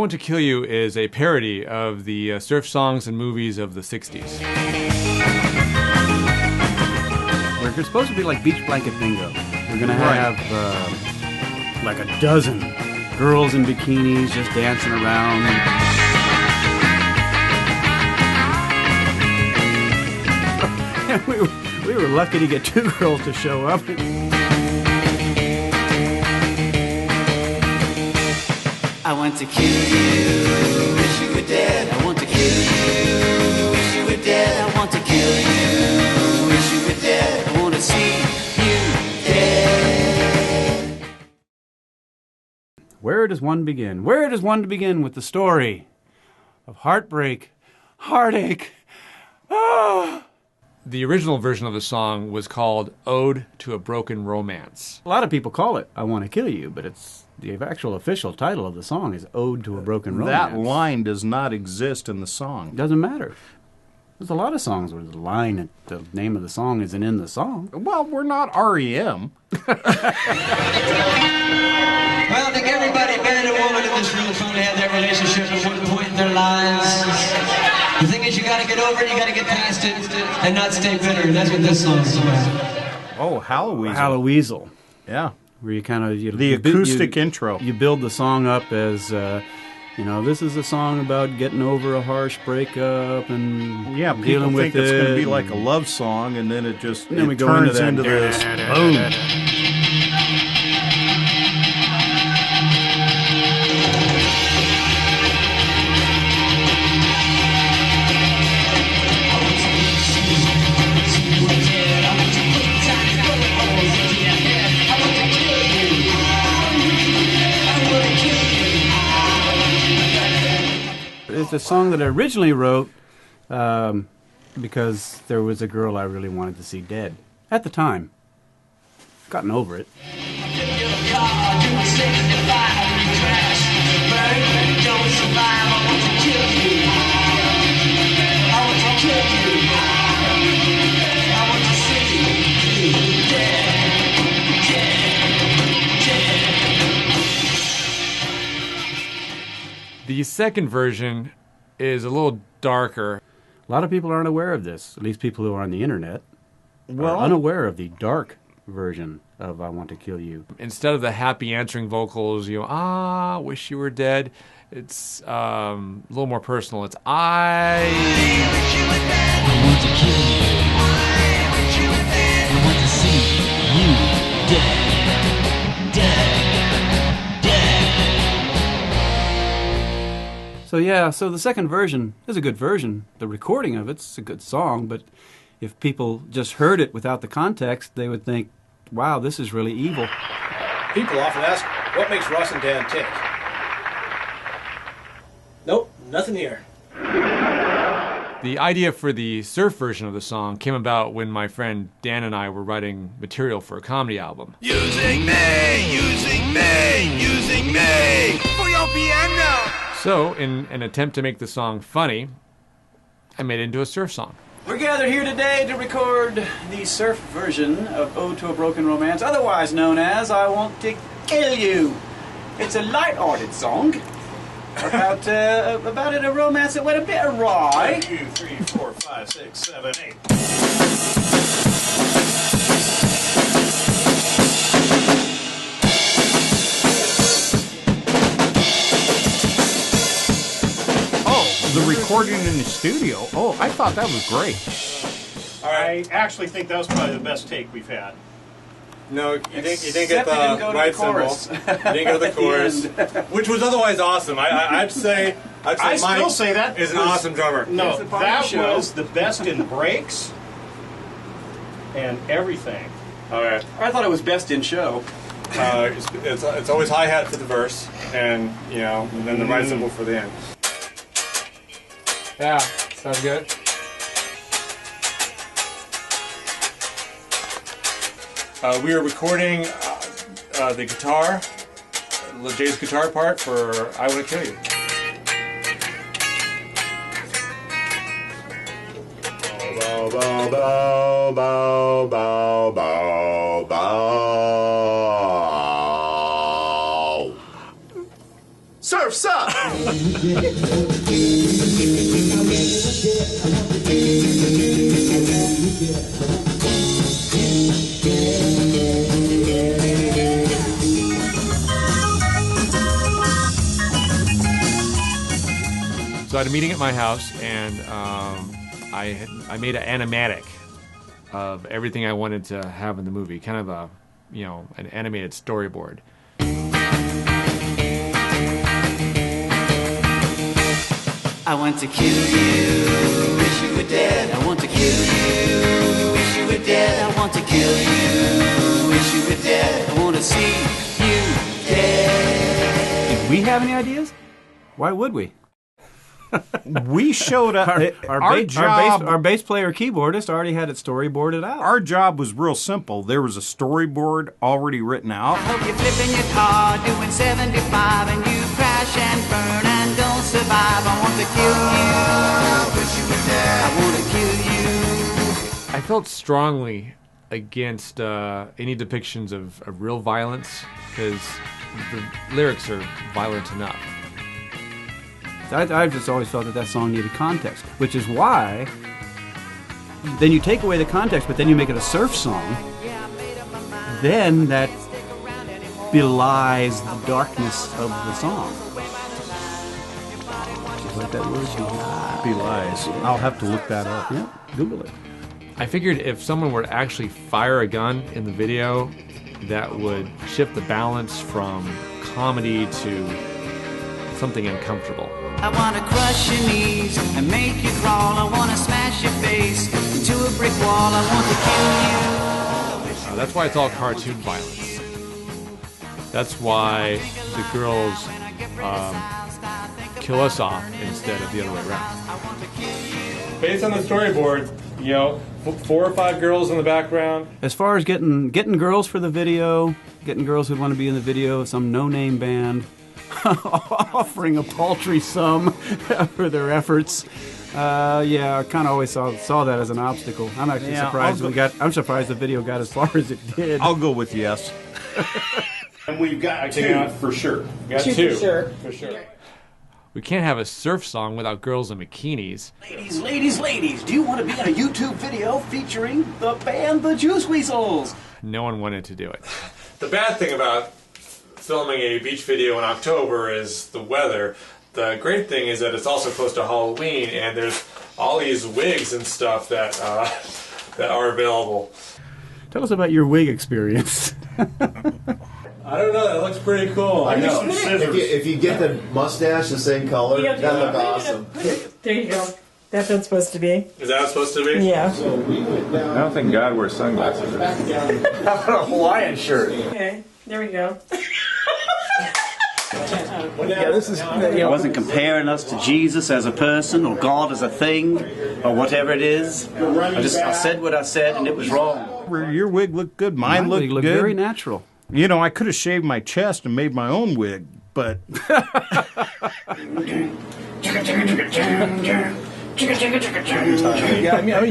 Want to Kill You is a parody of the surf songs and movies of the 60s. We're supposed to be like Beach Blanket Bingo. We're going to have like a dozen girls in bikinis just dancing around. We were lucky to get 2 girls to show up. I want to kill you, wish you were dead. I want to kill you, wish you were dead. I want to kill you, wish you were dead. I want to see you dead. Where does one begin? Where does one begin with the story of heartbreak, heartache? Ah! The original version of the song was called Ode to a Broken Romance. A lot of people call it I Want to Kill You, but it's the actual official title of the song is Ode to a Broken Romance. That line does not exist in the song. It doesn't matter. There's a lot of songs where the line, the name of the song isn't in the song. Well, we're not REM. Well, I think everybody, man and woman in this room, probably had their relationship at one point in their lives. The thing is, you got to get over it, you got to get past it, and not stay bitter. And that's what this song is about. Oh, Halloweasel. Halloweasel. Yeah. Where you kind of... The acoustic intro. You build the song up as, this is a song about getting over a harsh breakup and dealing with it. People think it's going to be like a love song, and then it just and then we go into this. Boom. It's a song that I originally wrote because there was a girl I really wanted to see dead at the time. Gotten over it. The second version is a little darker. A lot of people aren't aware of this, at least people who are on the internet are unaware of the dark version of I Want to Kill You. Instead of the happy answering vocals, wish you were dead, it's a little more personal. It's I want to kill you. I want to see you dead. So the second version is a good version. The recording of it's a good song, but if people just heard it without the context, they would think, wow, this is really evil. People often ask, what makes Ross and Dan tick? Nope, nothing here. The idea for the surf version of the song came about when my friend Dan and I were writing material for a comedy album. Using me for your piano. So, in an attempt to make the song funny, I made it into a surf song. We're gathered here today to record the surf version of Ode to a Broken Romance, otherwise known as I Want to Kill You. It's a light-hearted song about a romance that went a bit awry. 1, 2, 3, 4, 5, 6, 7, 8. The recording in the studio. Oh, I thought that was great. I actually think that was probably the best take we've had. No, you didn't get the right symbol. You didn't go to the chorus, which was otherwise awesome. I'd say I Mike still say that is an awesome drummer. No, that was the best in breaks and everything. Okay. I thought it was best in show. It's always hi-hat for the verse, and then the right symbol for the end. Yeah, sounds good. We are recording the guitar, Jay's guitar part for I Want to Kill You. Bow, bow, bow, bow, bow, bow, bow. Surf's up! So I had a meeting at my house, and I made an animatic of everything I wanted to have in the movie, kind of a, an animated storyboard. I want to kill you, wish you were dead. I want to kill you, wish you were dead. I want to kill you, wish you were dead. I want to see you dead. Did we have any ideas? Why would we? We showed up. Our bass player keyboardist already had it storyboarded out. Our job was real simple. There was a storyboard already written out. I hope you're flipping your car, doing 75, and you crash and burn and don't survive. I want to kill you, wish you were dead. I want to kill you. I felt strongly against any depictions of real violence, because the lyrics are violent enough. I've just always felt that song needed context, which is why then you take away the context, but then you make it a surf song. Then that belies the darkness of the song. Just like that word, Belies. I'll have to look that up. Yeah, Google it. I figured if someone were to actually fire a gun in the video, that would shift the balance from comedy to something uncomfortable. I want to crush your knees and make you crawl. I want to smash your face into a brick wall. I want to kill you. That's why it's all cartoon violence. That's why the girls kill us off instead of the other way around. Based on the storyboard, 4 or 5 girls in the background. As far as getting girls for the video, getting girls who want to be in the video, some no-name band, offering a paltry sum for their efforts. I kind of always saw that as an obstacle. I'm actually surprised I'm surprised the video got as far as it did. I'll go with yes. And we've got 2 for sure. We got 2 for sure. We can't have a surf song without girls in bikinis. Ladies, do you want to be in a YouTube video featuring the band the Juice Weasels? No one wanted to do it. The bad thing about filming a beach video in October is the weather. The great thing is that it's also close to Halloween, and there's all these wigs and stuff that are available. Tell us about your wig experience. I don't know, that looks pretty cool. I know. If you get the mustache the same color, that look awesome. There you go. That's what it's supposed to be. Is that what it's supposed to be? Yeah. I don't think God wears sunglasses. How about a Hawaiian shirt? Okay, there we go. This is. I wasn't comparing us to Jesus as a person or God as a thing or whatever it is. I said what I said and it was wrong. Your wig looked good. Mine looked good. Very natural. I could have shaved my chest and made my own wig, but. Don't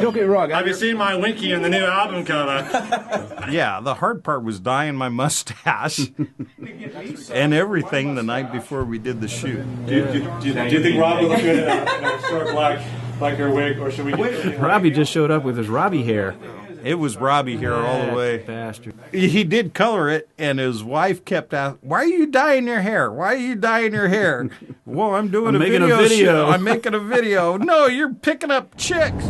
get me wrong. Have you seen my Winky in the new album cover? Yeah, the hard part was dyeing my mustache and everything the night before we did the shoot. Do you think Robbie looked good in a short black hair wig, or should we get Robbie just showed up with his Robbie hair. It was Robbie hair all the way. Bastard. He did color it, and his wife kept asking, "Why are you dyeing your hair? Why are you dyeing your hair?" Well, I'm making a video. I'm making a video. No, you're picking up chicks.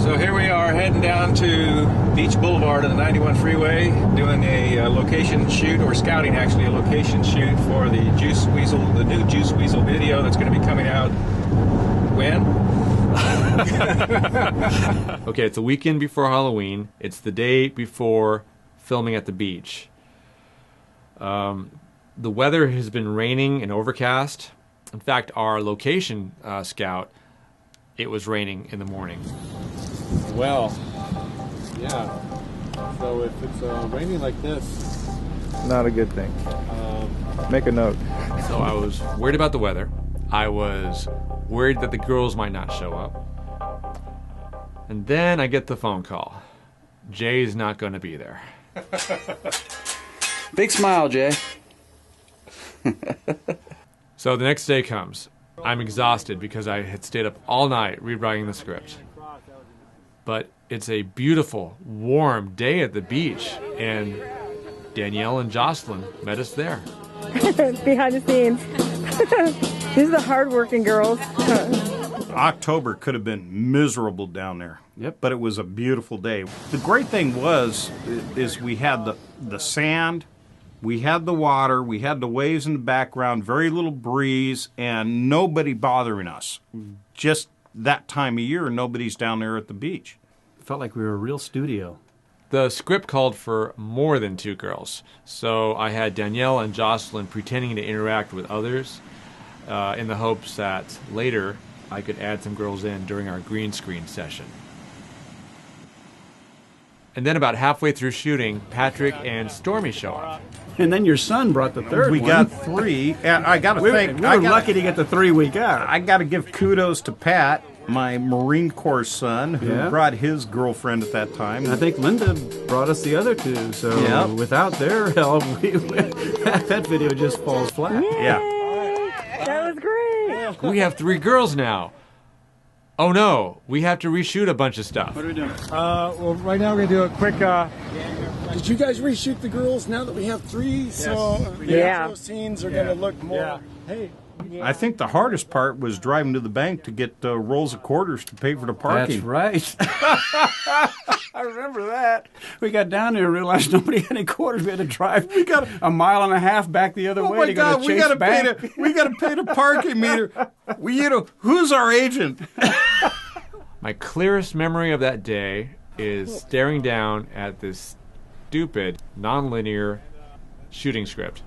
So here we are heading down to Beach Boulevard of the 91 freeway, doing a location shoot, or scouting actually a location shoot for the new Juice Weasel video that's going to be coming out when? Okay, it's the weekend before Halloween. It's the day before filming at the beach. The weather has been raining and overcast. In fact, our location scout, it was raining in the morning. Well, yeah. So if it's raining like this, not a good thing. Make a note. So I was worried about the weather. I was worried that the girls might not show up. And then I get the phone call. Jay's not going to be there. Big smile, Jay. So the next day comes. I'm exhausted because I had stayed up all night rewriting the script. But it's a beautiful, warm day at the beach, and Danielle and Jocelyn met us there. Behind the scenes. These are the hard-working girls. October could have been miserable down there. Yep. But it was a beautiful day. The great thing is we had the sand, we had the water, we had the waves in the background, very little breeze, and nobody bothering us. Just that time of year, nobody's down there at the beach. It felt like we were a real studio. The script called for more than 2 girls, so I had Danielle and Jocelyn pretending to interact with others in the hopes that later I could add some girls in during our green screen session. And then about halfway through shooting, Patrick and Stormy show up. And then your son brought the third one. We got 3, and I got to thank... We were lucky to get the 3 we got. I got to give kudos to Pat, my Marine Corps son, who brought his girlfriend at that time. And I think Linda brought us the other 2, so without their help, that video just falls flat. Yeah. That was great. We have 3 girls now. Oh no, we have to reshoot a bunch of stuff. What are we doing? Well, right now we're going to do a quick... Did you guys reshoot the girls now that we have 3? Yes. So those scenes are going to look more... Yeah. Hey. I think the hardest part was driving to the bank to get rolls of quarters to pay for the parking. That's right. I remember that. We got down there and realized nobody had any quarters. We had to drive a mile and a half back the other way to go to Chase Bank. We got to pay the parking meter. Who's our agent? My clearest memory of that day is staring down at this stupid, non-linear shooting script,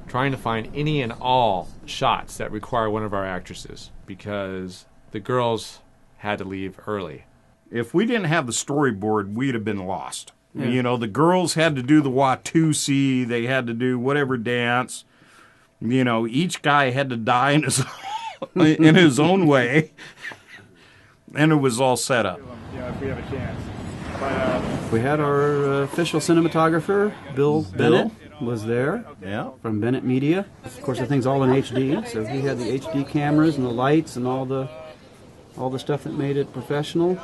trying to find any and all shots that require one of our actresses, because the girls had to leave early. If we didn't have the storyboard, we'd have been lost. Yeah. You know, the girls had to do the Watusi, they had to do whatever dance. You know, each guy had to die in his own way, and it was all set up. Yeah, if we have a chance. We had our official cinematographer, Bill Bennett, was there. Yeah. From Bennett Media. Of course, the thing's all in HD, so he had the HD cameras and the lights and all the stuff that made it professional.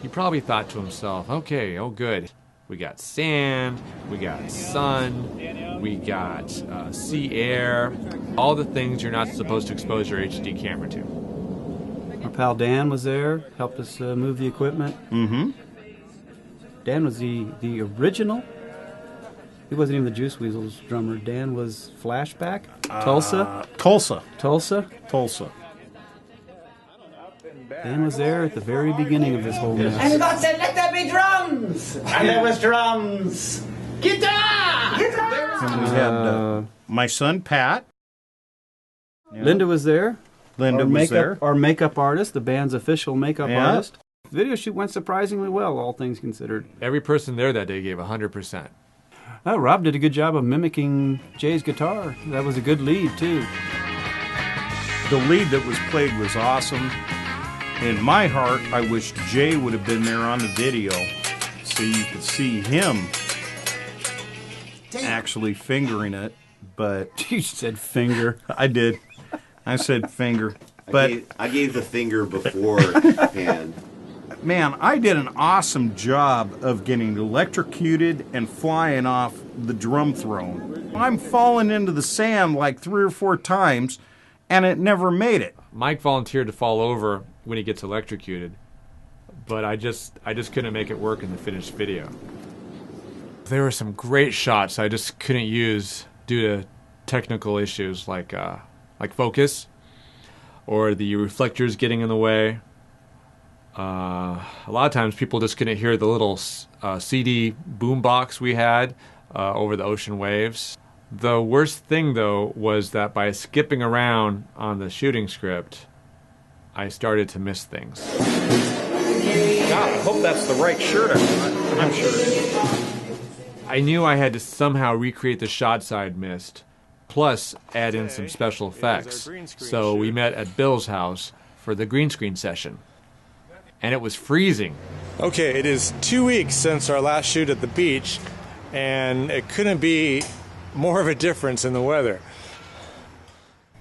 He probably thought to himself, okay, oh good. We got sand, we got sun, we got sea air, all the things you're not supposed to expose your HD camera to. Our pal Dan was there, helped us move the equipment. Mm-hmm. Dan was the original. He wasn't even the Juice Weasels drummer. Dan was Flashback, Tulsa. Tulsa. Dan was there at the very beginning of this whole mess. And God said, let there be drums! And there was drums. Guitar! And we had my son, Pat. Yeah. Linda was there. There. Our makeup artist, the band's official makeup artist. The video shoot went surprisingly well, all things considered. Every person there that day gave 100%. Oh, Rob did a good job of mimicking Jay's guitar. That was a good lead, too. The lead that was played was awesome. In my heart, I wish Jay would have been there on the video so you could see him actually fingering it, but... You said finger. I did. I said finger. But I gave the finger beforehand. Man, I did an awesome job of getting electrocuted and flying off the drum throne. I'm falling into the sand like 3 or 4 times, and it never made it. Mike volunteered to fall over when he gets electrocuted, but I just couldn't make it work in the finished video. There were some great shots I just couldn't use due to technical issues like focus or the reflectors getting in the way. A lot of times people just couldn't hear the little CD boombox we had over the ocean waves. The worst thing, though, was that by skipping around on the shooting script, I started to miss things. God, I hope that's the right shirt. I'm sure. I knew I had to somehow recreate the shots I'd missed, plus add in some special effects. So we met at Bill's house for the green screen session. And it was freezing. Okay, it is 2 weeks since our last shoot at the beach, and it couldn't be more of a difference in the weather.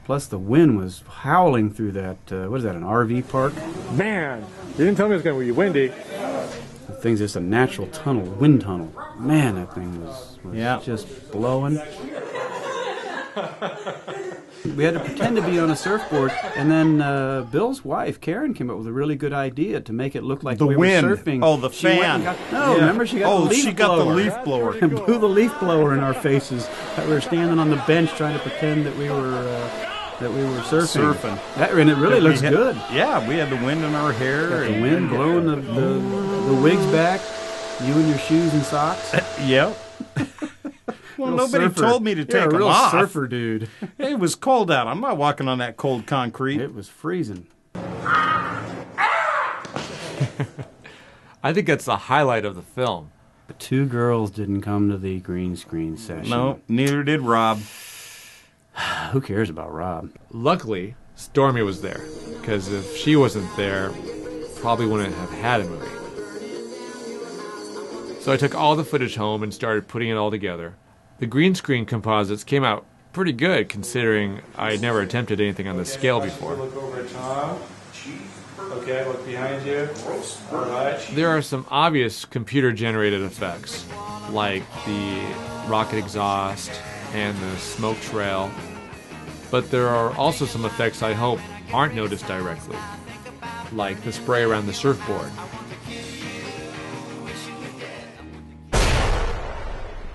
Plus the wind was howling through that, what is that, an RV park? Man, you didn't tell me it was going to be windy. The thing's just a natural tunnel, wind tunnel. Man, that thing was just blowing. We had to pretend to be on a surfboard, and then Bill's wife, Karen, came up with a really good idea to make it look like we were surfing. Oh, the fan. Remember she got the leaf blower. She got the leaf blower. And blew the leaf blower in our faces. We were standing on the bench trying to pretend that we were surfing. And it really looks good. Yeah, we had the wind in our hair. Got the wind blowing the wigs back. You in your shoes and socks. Yep. Well, nobody told me to take them off. You're a real surfer, dude. It was cold out. I'm not walking on that cold concrete. It was freezing. I think that's the highlight of the film. The two girls didn't come to the green screen session. No, neither did Rob. Who cares about Rob? Luckily, Stormy was there, because if she wasn't there, probably wouldn't have had a movie. So I took all the footage home and started putting it all together. The green screen composites came out pretty good, considering I had never attempted anything on this scale before. Look over at Tom. Okay, look behind you. All right. There are some obvious computer-generated effects, like the rocket exhaust and the smoke trail. But there are also some effects I hope aren't noticed directly, like the spray around the surfboard.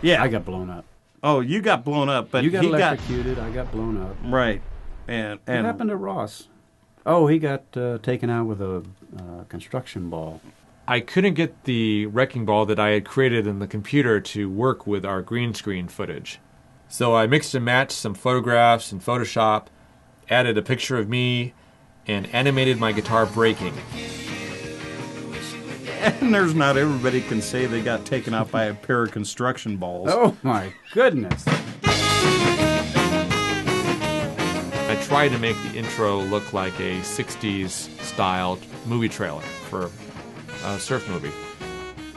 Yeah. I got blown up. Oh, you got blown up, but you got electrocuted. I got blown up. Right. And what happened to Ross? Oh, he got taken out with a construction ball. I couldn't get the wrecking ball that I had created in the computer to work with our green screen footage. So I mixed and matched some photographs in Photoshop, added a picture of me, and animated my guitar breaking. And there's not everybody can say they got taken out by a pair of construction balls. Oh my goodness. I tried to make the intro look like a 60s styled movie trailer for a surf movie.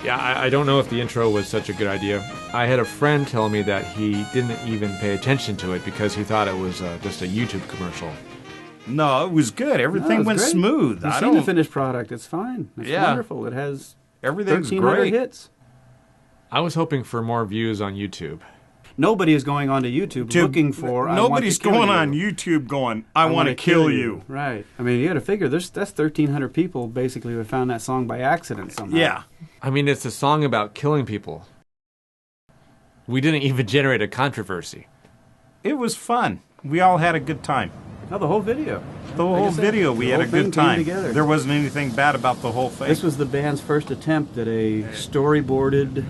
Yeah, I don't know if the intro was such a good idea. I had a friend tell me that he didn't even pay attention to it because he thought it was just a YouTube commercial. No, it was good. Everything went smooth. You've seen the finished product. It's fine. It's wonderful. It has everything's 1,300 great. hits. I was hoping for more views on YouTube. Nobody is going onto YouTube looking for. Nobody's going on YouTube going, I want to kill you. Right. I mean, you got to figure that's 1,300 people basically who found that song by accident somehow. Yeah. I mean, it's a song about killing people. We didn't even generate a controversy. It was fun. We all had a good time. No, the whole video. The whole video, we had a good time. There wasn't anything bad about the whole thing. This was the band's first attempt at a storyboarded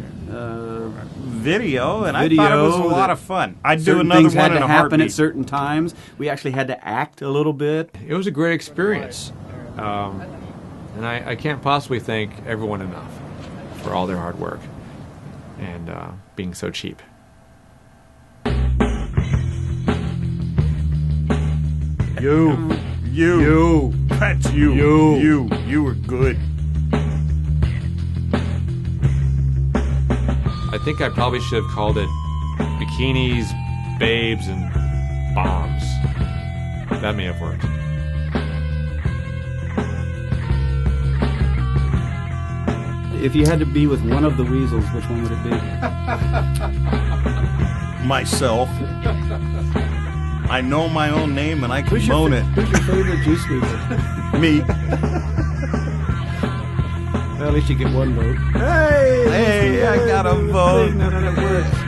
video, and I thought it was a lot of fun. I'd do another one in a heartbeat. Certain things had to happen at certain times. We actually had to act a little bit. It was a great experience. And I can't possibly thank everyone enough for all their hard work and being so cheap. You. That's you. You were good. I think I probably should have called it Bikinis, Babes, and Bombs. That may have worked. If you had to be with one of the Weasels, which one would it be? Myself. I know my own name and I can moan it. Who's your favorite Juice Weasel? Me. Well, at least you get one vote. Hey, I got a vote. None of that works.